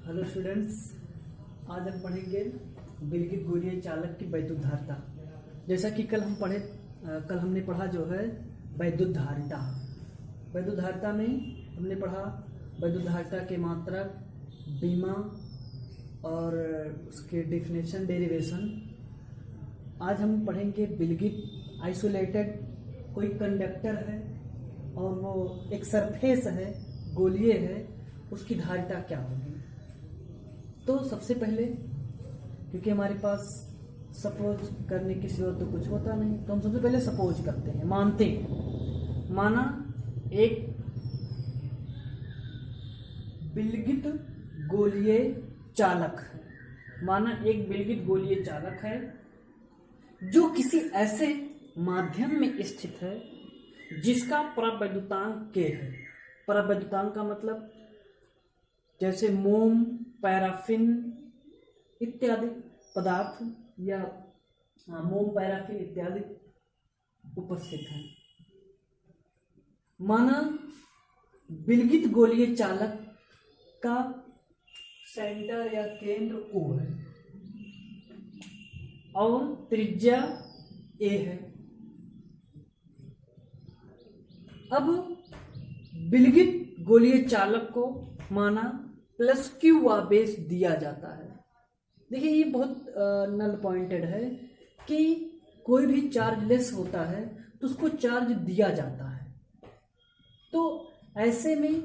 Hello students, आज हम पढ़ेंगे विलगित गोलीय चालक की वैद्युत धारिता। जैसा कि कल हमने पढ़ा जो है वैद्युत धारिता। वैद्युत धारिता में हमने पढ़ा वैद्युत धारिता के मात्रक, बीमा और उसके डेफिनेशन, डेरिवेशन। आज हम पढ़ेंगे विलगित आइसोलेटेड कोई कंडक्टर है और वो एक सरफेस है, गोलीय है, उसकी धारिता क्या होगी। तो सबसे पहले, क्योंकि हमारे पास सपोज करने की सिवा तो कुछ होता नहीं, तो हम सबसे पहले सपोज करते हैं, मानते हैं। माना एक विलगित गोलीय चालक है, माना एक विलगित गोलीय चालक है जो किसी ऐसे माध्यम में स्थित है जिसका परावैद्युतांक K है। परावैद्युतांक का मतलब जैसे मोम, पैराफिन इत्यादि पदार्थ या मोम, पैराफिन इत्यादि उपस्थित है। माना विलगित गोलीय चालक का सेंटर या केंद्र O है और त्रिज्या A है। अब विलगित गोलीय चालक को माना +Q आवेश दिया जाता है। देखिए, ये बहुत नल पॉइंटेड है कि कोई भी चार्जलेस होता है तो उसको चार्ज दिया जाता है, तो ऐसे में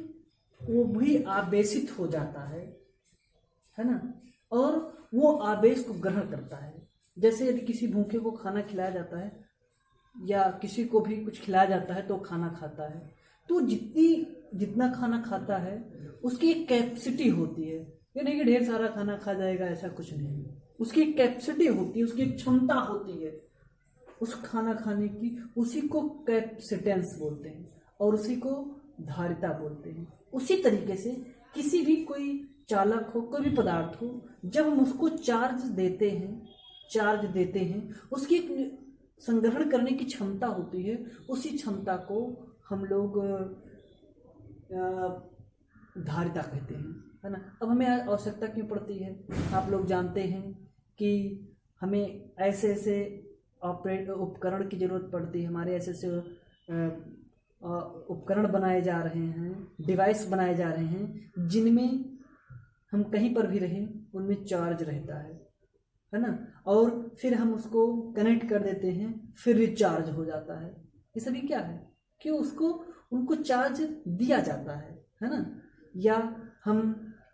वो भी आवेशित हो जाता है ना, और वो आवेश को ग्रहण करता है। जैसे यदि किसी भूखे को खाना खिलाया जाता है या किसी को भी कुछ खिलाया जाता है तो खाना खाता है, तो जितना खाना खाता है उसकी एक कैपेसिटी होती है। ये नहीं कि ढेर सारा खाना खा जाएगा, ऐसा कुछ नहीं। उसकी एक कैपेसिटी होती है, उसकी एक क्षमता होती है उस खाना खाने की। उसी को कैपेसिटेंस बोलते हैं और उसी को धारिता बोलते हैं। उसी तरीके से किसी भी कोई चालक हो, कोई भी पदार्थ हो, जब हम उसको चार्ज देते हैं उसकी एक संग्रहण करने की क्षमता होती है। उसी क्षमता को हम लोग धारिता कहते हैं, है ना। अब हमें आवश्यकता क्यों पड़ती है? आप लोग जानते हैं कि हमें ऐसे उपकरण की जरूरत पड़ती है। हमारे ऐसे उपकरण बनाए जा रहे हैं, डिवाइस बनाए जा रहे हैं जिनमें हम कहीं पर भी रहें उनमें चार्ज रहता है ना, और फिर हम उसको कनेक्ट कर देते हैं, फिर रिचार्ज हो जाता है। ये सभी क्या है? क्यों उनको चार्ज दिया जाता है ना। या हम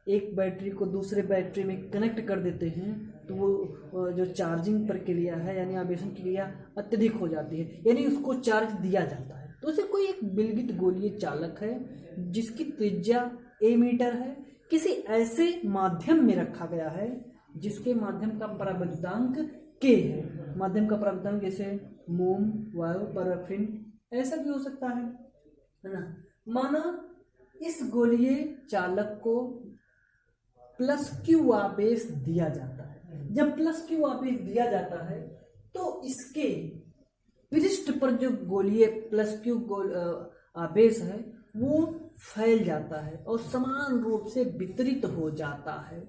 एक बैटरी को दूसरे बैटरी में कनेक्ट कर देते हैं तो वो जो चार्जिंग प्रक्रिया है यानी आवेशन की क्रिया अत्यधिक हो जाती है, यानी उसको चार्ज दिया जाता है। तो उसे कोई एक विलगित गोलीय चालक है जिसकी त्रिज्या A मीटर है, किसी ऐसे माध्यम में रखा गया है जिसके माध्यम का परावैद्युतांक K है। माध्यम का परावैद्युतांक जैसे मोम, वायु, पैराफिन ऐसा भी हो सकता है ना। माना इस गोलीय चालक को +Q आवेश दिया जाता है। जब +Q आवेश दिया जाता है तो इसके पृष्ठ पर जो गोलीय +Q आवेश है वो फैल जाता है और समान रूप से वितरित हो जाता है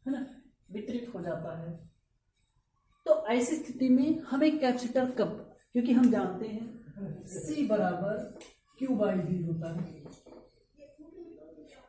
ना, वितरित हो जाता है। तो ऐसी स्थिति में हमें कैपेसिटर कब, क्योंकि हम जानते हैं C बराबर Q/V होता है।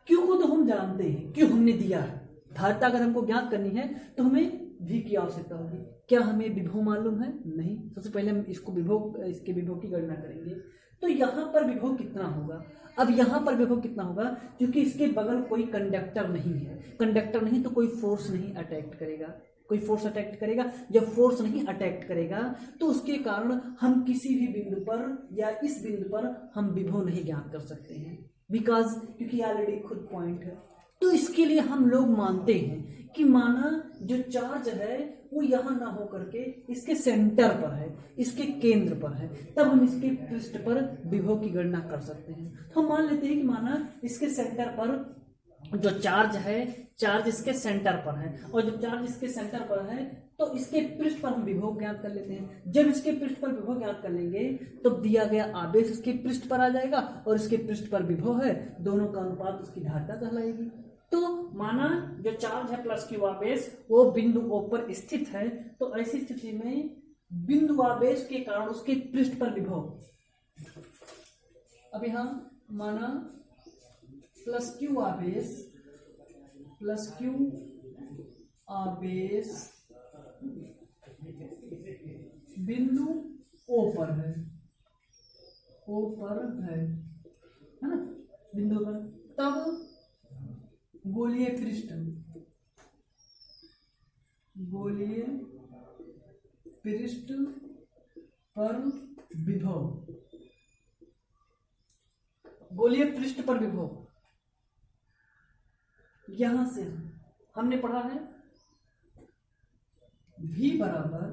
Q को तो हम जानते हैं, Q हमने दिया है। धारिता अगर हमको ज्ञात करनी है तो हमें V की आवश्यकता होगी। क्या हमें विभव मालूम है? नहीं। सबसे पहले हम इसके विभव की गणना करेंगे। तो यहाँ पर विभव कितना होगा? अब यहाँ पर विभव कितना होगा, क्योंकि इसके बगल कोई कंडक्टर नहीं है। कंडक्टर नहीं तो कोई फोर्स नहीं अटैक करेगा। कोई फोर्स अटैक करेगा, जब फोर्स नहीं अटैक करेगा तो उसके कारण हम किसी भी बिंदु पर या इस बिंदु पर हम विभव नहीं ज्ञात कर सकते हैं, बिकॉज क्योंकि ऑलरेडी खुद पॉइंट है। तो इसके लिए हम लोग मानते हैं कि माना जो चार्ज है वो यहाँ ना हो करके इसके सेंटर पर है, इसके केंद्र पर है, तब हम इसके पृष्ठ पर विभव की गणना कर सकते हैं। तो हम मान लेते हैं कि माना इसके सेंटर पर जो चार्ज है, चार्ज इसके सेंटर पर है, और जब चार्ज इसके सेंटर पर है तो इसके पृष्ठ पर हम विभव ज्ञात कर लेते हैं। जब इसके पृष्ठ पर विभव ज्ञात कर लेंगे तो दिया गया आवेश इसके पृष्ठ पर आ जाएगा और इसके पृष्ठ पर विभव है, दोनों का अनुपात उसकी धारिता कहलाएगी। तो माना जो चार्ज है प्लस क्यू आवेश वो बिंदु O पर स्थित है, तो ऐसी स्थिति में बिंदु आवेश के कारण उसके पृष्ठ पर विभव, अब यहां माना प्लस क्यू आवेश बिंदु O पर है, है ना, बिंदु पर, तब गोलीय पृष्ठ पर विभव, गोलीय पृष्ठ पर विभव यहां से हमने पढ़ा है V बराबर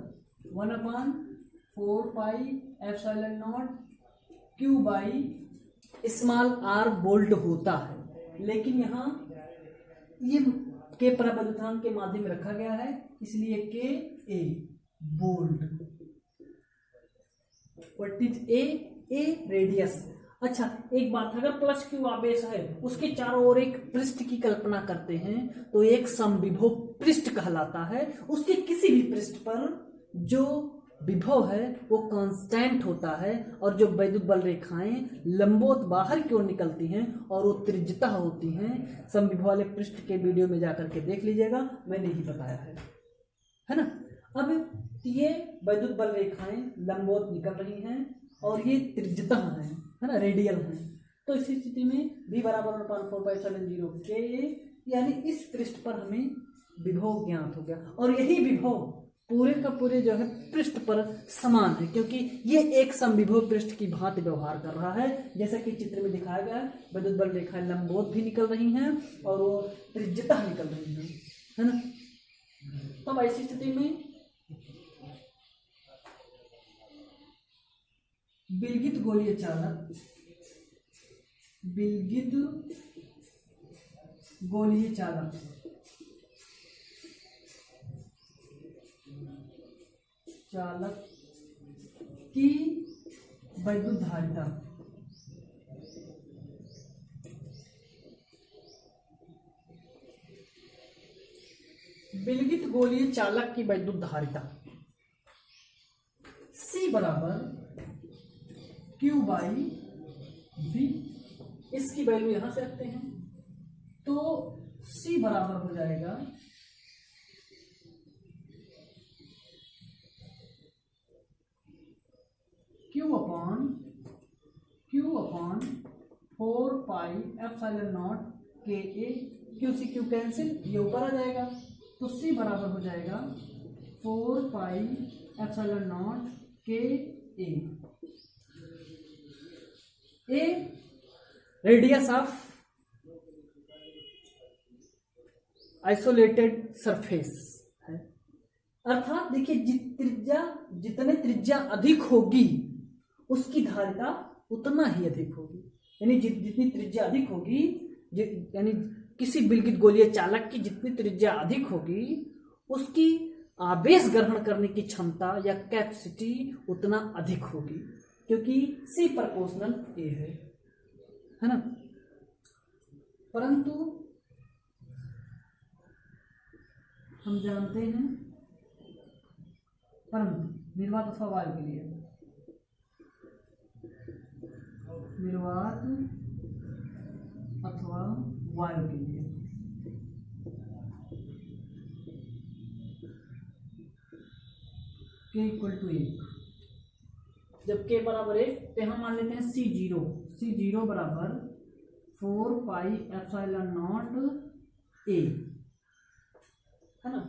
1/4 pi epsilon not Q by small r bolt होता है, लेकिन यहाँ ये के परावैद्युतांक के माध्यम में रखा गया है, इसलिए के ए bolt, what is a radius. अच्छा एक बात, अगर प्लस क्यू आवेश है उसके चारों ओर एक पृष्ठ की कल्पना करते हैं तो एक समविभव पृष्ठ कहलाता है। उसके किसी भी पृष्ठ पर जो विभव है वो कांस्टेंट होता है और जो वैद्युत बल रेखाएं लंबवत बाहर की ओर निकलती हैं और वो त्रिज्यता होती हैं। समविभव वाले पृष्ठ के वीडियो में जाकर के देख लीजिएगा, मैंने ही बताया है ना। अब ये वैद्युत बल रेखाएं लंबवत निकल रही हैं और ये त्रिज्यता है ना, रेडियल है। तो इस स्थिति में v बराबर 1/4 के, यानी इस पृष्ठ पर हमें विभव ज्ञात हो गया और यही विभव पूरे का पूरे जो है पृष्ठ पर समान है, क्योंकि ये एक समविभव पृष्ठ की भांति व्यवहार कर रहा है। जैसा कि चित्र में दिखाया गया है, विद्युत बल रेखाएं लंबवत भी निकल रही हैं और वो त्रिज्यता निकल रही है ना। तब ऐसी स्थिति में विलगित गोलीय चालक की वैद्युत धारिता विलगित गोलीय चालक की वैद्युत धारिता C बराबर Q बाई V, इसकी वैल्यू यहां से रखते हैं तो C बराबर हो जाएगा Q upon 4 pi epsilon not के ए, Q से Q कैंसिल, ये ऊपर आ जाएगा तो C बराबर हो जाएगा 4 पाई एप्सिलॉन नॉट के ए रेडियस ऑफ आइसोलेटेड सरफेस है। अर्थात देखिए जितने त्रिज्या अधिक होगी उसकी धारिता उतना ही अधिक होगी, यानी जितनी त्रिज्या अधिक होगी, यानी किसी विलगित गोलीय चालक की जितनी त्रिज्या अधिक होगी उसकी आवेश ग्रहण करने की क्षमता या कैपेसिटी उतना अधिक होगी, क्योंकि C प्रोपोर्शनल A है ना। परंतु हम जानते हैं, परंतु निर्वात अथवा वायु के लिए, निर्वात अथवा वायु के लिए K इक्वल टू 1, जब K बराबर 1 तो हम मान लेते हैं C0 बराबर 4 पाई एप्सिलॉन नॉट A है ना,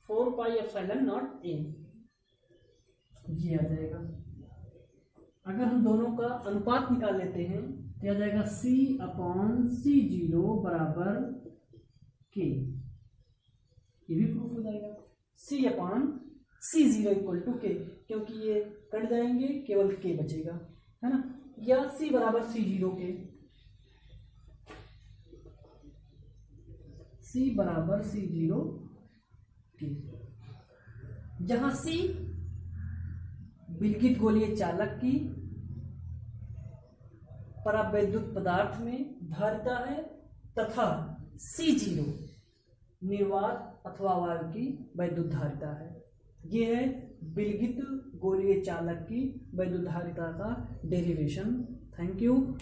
4 पाई एप्सिलॉन नॉट A ये आ जाएगा। अगर हम दोनों का अनुपात निकाल लेते हैं तो आ जाएगा C अपॉन C0 बराबर K, ये भी प्रूफ हो जाएगा। C upon C0 equal to K, क्योंकि ये कट जाएंगे केवल K बचेगा है ना, या C बराबर C0 के, C बराबर C0 के, जहां C विलगित गोलीय चालक की परावैद्युत पदार्थ में धारिता है तथा C0 निर्वात अथवा वाल्व की वैद्युत धारिता है। ये है विलगित गोलीय चालक की वैद्युत धारिता का डेरिवेशन। Thank you.